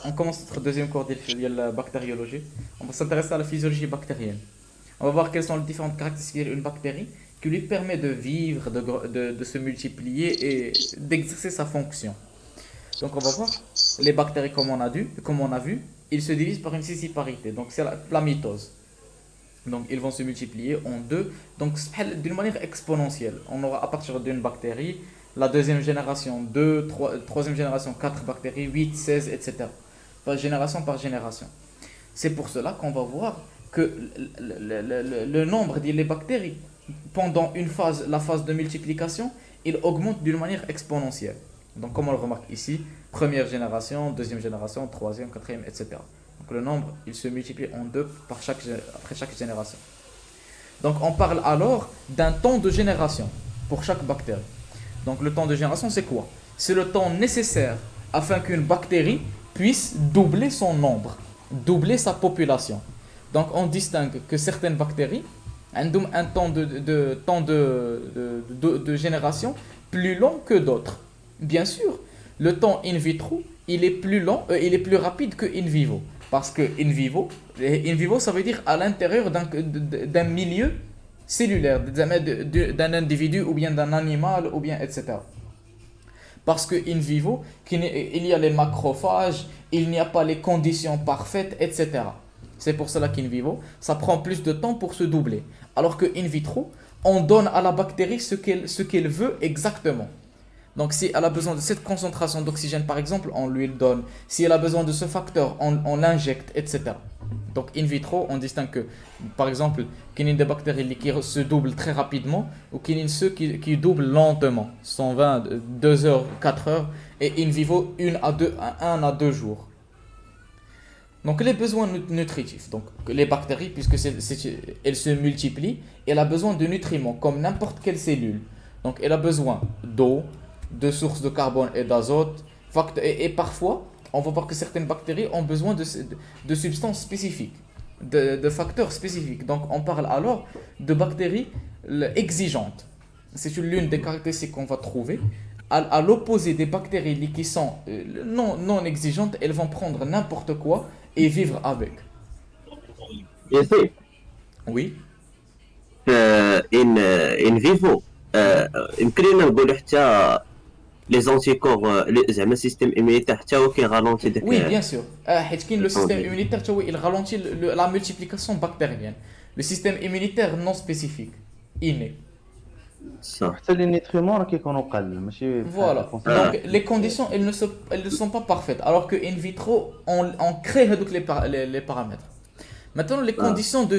On commence notre deuxième cours de la bactériologie. On va s'intéresser à la physiologie bactérienne. On va voir quelles sont les différentes caractéristiques d'une bactérie qui lui permet de vivre, de se multiplier et d'exercer sa fonction. Donc, on va voir les bactéries comme on a vu, ils se divisent par une scisciparité. Donc, c'est la mitose. Donc, ils vont se multiplier en deux. Donc, d'une manière exponentielle. On aura à partir d'une bactérie, la deuxième génération, deux, troisième génération, quatre bactéries, 8, 16, etc. Génération par génération. C'est pour cela qu'on va voir que le nombre des bactéries pendant la phase de multiplication, il augmente d'une manière exponentielle. Donc, comme on le remarque ici, première génération, deuxième génération, troisième, quatrième, etc. Donc, le nombre, il se multiplie en deux après chaque génération. Donc, on parle alors d'un temps de génération pour chaque bactérie. Donc, le temps de génération, c'est quoi? C'est le temps nécessaire afin qu'une bactérie puisse doubler son nombre, doubler sa population. Donc, on distingue que certaines bactéries ont un temps de génération plus long que d'autres. Bien sûr, le temps in vitro, il est plus lent, il est plus rapide que in vivo. Parce que in vivo, ça veut dire à l'intérieur d'un milieu cellulaire, d'un individu ou bien d'un animal ou bien etc. Parce que in vivo, il y a les macrophages, il n'y a pas les conditions parfaites, etc. C'est pour cela qu'in vivo, ça prend plus de temps pour se doubler. Alors que in vitro, on donne à la bactérie ce qu'elle veut exactement. Donc si elle a besoin de cette concentration d'oxygène par exemple, on lui le donne. Si elle a besoin de ce facteur, on l'injecte, etc. Donc in vitro, on distingue que, par exemple, qu'il y a des bactéries qui se doublent très rapidement ou qu'il y a ceux qui doublent lentement, 120, 2 heures, 4 heures, et in vivo, 1 à 2 jours. Donc les besoins nutritifs, donc les bactéries, puisque elles se multiplient, elle a besoin de nutriments comme n'importe quelle cellule. Donc elle a besoin d'eau, de sources de carbone et d'azote, et parfois, on va voir que certaines bactéries ont besoin de substances spécifiques, de facteurs spécifiques. Donc on parle alors de bactéries exigeantes. C'est l'une des caractéristiques qu'on va trouver. À l'opposé des bactéries qui sont non exigeantes, elles vont prendre n'importe quoi et vivre avec. ياسين Oui, ان فيفو يمكن لنا نقولوا حتى لي زونتيكور زعما السيستيم ايميتير حتى هو كيغالونتي oui, داك bien sûr. Le système immunitaire, tu vois, il ralentit la multiplication bactérienne. Le système immunitaire non spécifique, inné. صح. وحتى لي نيترومون راه كيكونوا قل ماشي بحال Voilà. الكونسيستونس Donc, les conditions, elles ne sont pas parfaites. Alors que in vitro, on crée donc les paramètres. Maintenant, les conditions de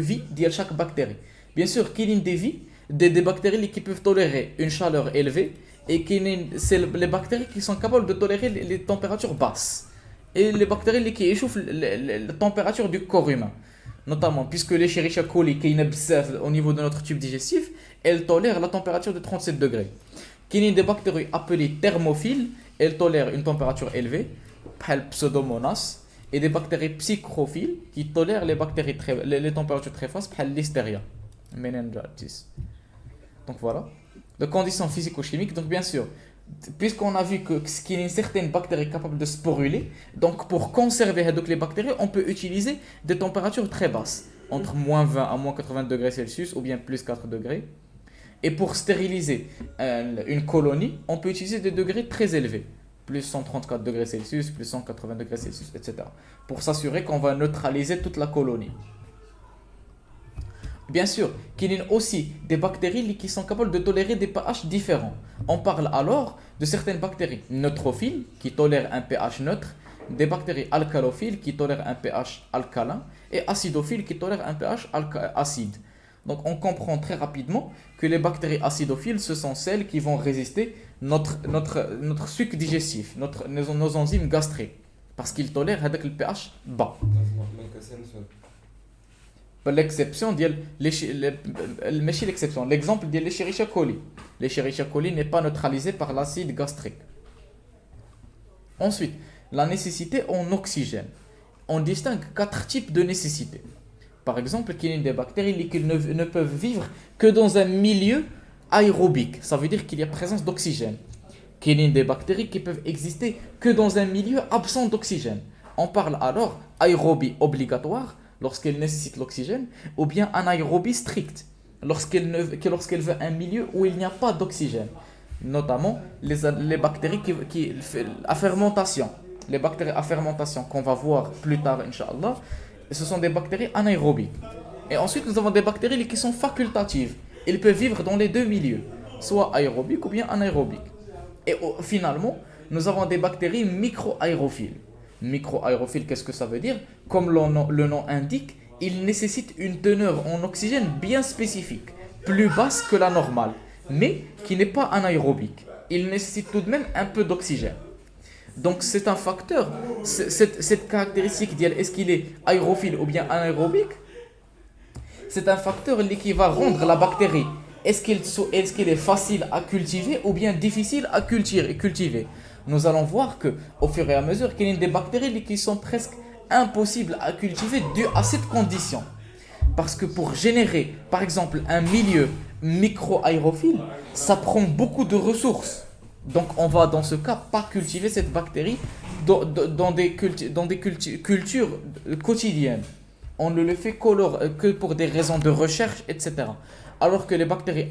vie de chaque bactérie. Bien sûr, qu'il y a des bactéries qui peuvent tolérer une chaleur élevée et c'est les bactéries qui sont capables de tolérer les températures basses. Et les bactéries qui échauffent la température du corps humain. Notamment, puisque les Escherichia coli qui sont au niveau de notre tube digestif, elles tolèrent la température de 37 degrés. Qu'il y a des bactéries appelées thermophiles, elles tolèrent une température élevée, comme Pseudomonas, et des bactéries psychrophiles qui tolèrent les températures très basses, comme Listeria, meningitis. Donc voilà. De conditions physico-chimiques, donc bien sûr, puisqu'on a vu qu'il y a une certaine bactérie capable de sporuler, donc pour conserver les bactéries, on peut utiliser des températures très basses, entre moins 20 à moins 80 degrés Celsius ou bien plus 4 degrés. Et pour stériliser une colonie, on peut utiliser des degrés très élevés, plus 134 degrés Celsius, plus 180 degrés Celsius, etc. Pour s'assurer qu'on va neutraliser toute la colonie. Bien sûr, qu'il y a aussi des bactéries qui sont capables de tolérer des pH différents. On parle alors de certaines bactéries neutrophiles qui tolèrent un pH neutre, des bactéries alcalophiles qui tolèrent un pH alcalin et acidophiles qui tolèrent un pH acide. Donc on comprend très rapidement que les bactéries acidophiles, ce sont celles qui vont résister notre suc digestif, nos enzymes gastriques, parce qu'ils tolèrent avec le pH bas. L'exception ماشي l'exception, l'exemple de l'Escherichia coli. L'Escherichia coli n'est pas neutralisé par l'acide gastrique. Ensuite, la nécessité en oxygène. On distingue 4 types de nécessité. Par exemple, qu'il y a des bactéries qui ne peuvent vivre que dans un milieu aérobique. Ça veut dire qu'il y a présence d'oxygène. qu'il y a des bactéries qui peuvent exister que dans un milieu absent d'oxygène. On parle alors aérobie obligatoire lorsqu'elle nécessite l'oxygène, ou bien anaérobie stricte lorsqu'elle veut un milieu où il n'y a pas d'oxygène. Notamment les bactéries à fermentation. Les bactéries à fermentation qu'on va voir plus tard, Inch'Allah, ce sont des bactéries anaérobiques. Et ensuite, nous avons des bactéries qui sont facultatives. Elles peuvent vivre dans les deux milieux, soit aérobiques ou bien anaérobiques. Et finalement, nous avons des bactéries micro-aérophiles. Micro-aérophiles, qu'est-ce que ça veut dire? Comme le nom indique, ils nécessitent une teneur en oxygène bien spécifique, plus basse que la normale, mais qui n'est pas anaérobique. Ils nécessitent tout de même un peu d'oxygène. Donc c'est un facteur, cette caractéristique d'elle, est-ce qu'il est aérophile ou bien anaérobique? C'est un facteur qui va rendre la bactérie, est-ce qu'elle est facile à cultiver ou bien difficile à cultiver. Nous allons voir qu'au fur et à mesure qu'il y a des bactéries qui sont presque impossibles à cultiver dû à cette condition. Parce que pour générer, par exemple, un milieu micro-aérophile, ça prend beaucoup de ressources. Donc on va dans ce cas pas cultiver cette bactérie dans des cultures quotidiennes. On ne le fait que pour des raisons de recherche, etc. Alors que les bactéries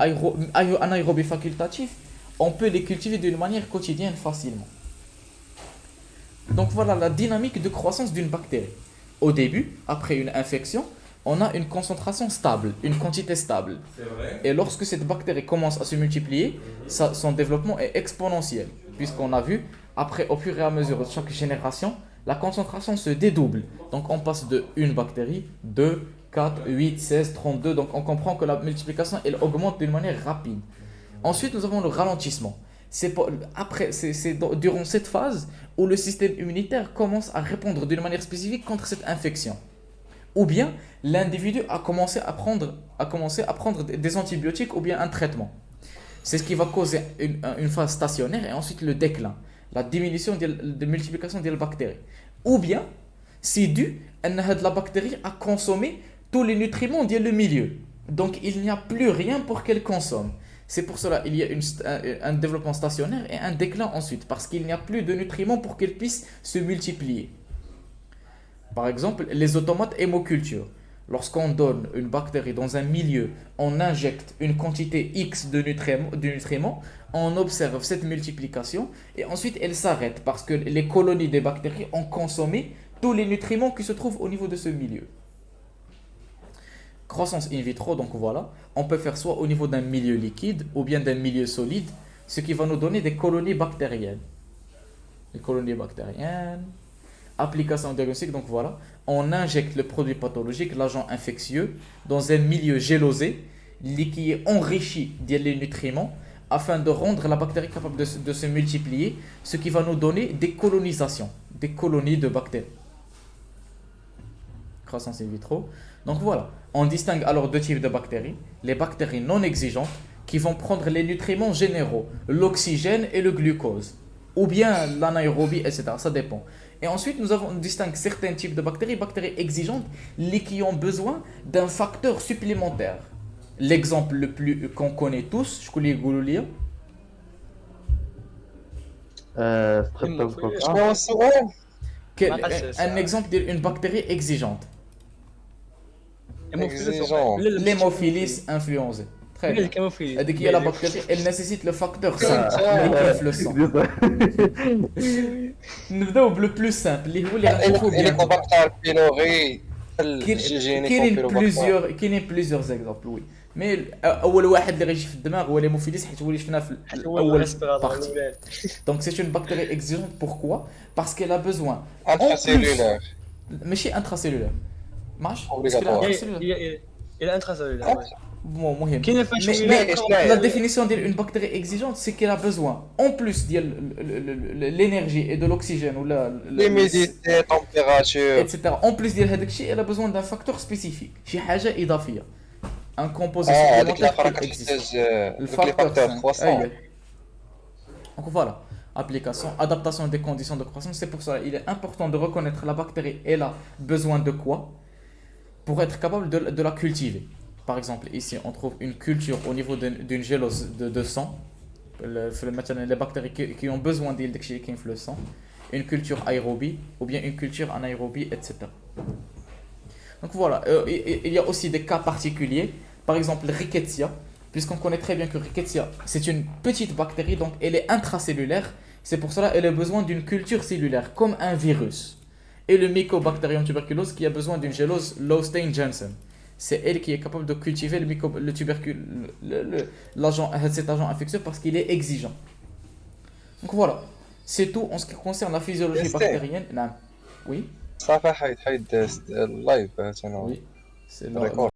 anaérobies facultatives, on peut les cultiver d'une manière quotidienne facilement. Donc voilà la dynamique de croissance d'une bactérie. Au début, après une infection, on a une concentration stable, une quantité stable. C'est vrai. Et lorsque cette bactérie commence à se multiplier, son développement est exponentiel. Puisqu'on a vu, après, au fur et à mesure de chaque génération, la concentration se dédouble. Donc on passe de une bactérie, 2, 4, 8, 16, 32. Donc on comprend que la multiplication, elle augmente d'une manière rapide. Ensuite, nous avons le ralentissement. C'est durant cette phase où le système immunitaire commence à répondre d'une manière spécifique contre cette infection. Ou bien l'individu a commencé à prendre des antibiotiques ou bien un traitement. C'est ce qui va causer une phase stationnaire et ensuite le déclin, la diminution de multiplication des bactéries. Ou bien c'est dû à la bactérie à consommer tous les nutriments du milieu. Donc il n'y a plus rien pour qu'elle consomme. C'est pour cela qu'il y a un développement stationnaire et un déclin ensuite, parce qu'il n'y a plus de nutriments pour qu'elle puisse se multiplier. Par exemple, les automates hémoculture. Lorsqu'on donne une bactérie dans un milieu, on injecte une quantité X de nutriments, on observe cette multiplication et ensuite elle s'arrête parce que les colonies des bactéries ont consommé tous les nutriments qui se trouvent au niveau de ce milieu. Croissance in vitro, donc voilà, on peut faire soit au niveau d'un milieu liquide ou bien d'un milieu solide, ce qui va nous donner des colonies bactériennes. Les colonies bactériennes, application diagnostique, donc voilà, on injecte le produit pathologique, l'agent infectieux, dans un milieu gélosé, qui est enrichi de les nutriments, afin de rendre la bactérie capable de se multiplier, ce qui va nous donner des colonisations, des colonies de bactéries. Croissance in vitro. Donc voilà, on distingue alors deux types de bactéries. Les bactéries non exigeantes qui vont prendre les nutriments généraux, l'oxygène et le glucose, ou bien l'anaérobie, etc. Ça dépend. Et ensuite, on distingue certains types de bactéries exigeantes, qui ont besoin d'un facteur supplémentaire. L'exemple le plus qu'on connaît tous, je connais Gouloulia. Un exemple d'une bactérie exigeante. L'hémophilis influenzae. Très bien. Dès qu'il y a la bactérie, elle nécessite le facteur 5, qui le sang. Nous allons le plus simple, les Helicobacter pylori. كاينين plusieurs exemples, oui. Mais اول واحد اللي غيجي في الدماغ هو l'hémophilis حيت هو اللي شفنا في الاول partie. Donc c'est une bactérie exigeante. Pourquoi? Parce qu'elle a besoin Intracellulaire. ماشي intracellulaire. ماشي Il est intracellulaire. Bon, مهم. كاين فاش La définition d'une bactérie exigeante, c'est qu'elle a besoin, en plus de l'énergie et de l'oxygène, ou L'humidité, température. etc. En plus de هذاك الشيء, elle a besoin d'un facteur spécifique. شي حاجة إضافية. Un composé هذيك supplémentaire الأخرى qui existe. كتحتاج Le لي facteur فاكتور 5. croissant. Donc voilà, application, adaptation des conditions de croissance. C'est pour ça qu'il est important de reconnaître la bactérie, elle a besoin de quoi pour être capable de la cultiver. Par exemple, ici, on trouve une culture au niveau d'une gélose de sang. مثلا les bactéries qui ont besoin ديال داكشي اللي كاين في le sang, une culture aérobie ou bien une culture anaérobie, etc. Donc voilà, il y a aussi des cas particuliers, par exemple Rickettsia, puisqu'on connaît très bien que Rickettsia c'est une petite bactérie, donc elle est intracellulaire, c'est pour cela qu'elle a besoin d'une culture cellulaire comme un virus. Et le Mycobacterium tuberculose qui a besoin d'une gélose Lowstein-Janssen. C'est elle qui est capable de cultiver le tubercule, cet agent infectieux parce qu'il est exigeant. Donc voilà, c'est tout en ce qui concerne la physiologie bactérienne. Non. Oui. صافي حيد اللايف Oui. C'est الريكورد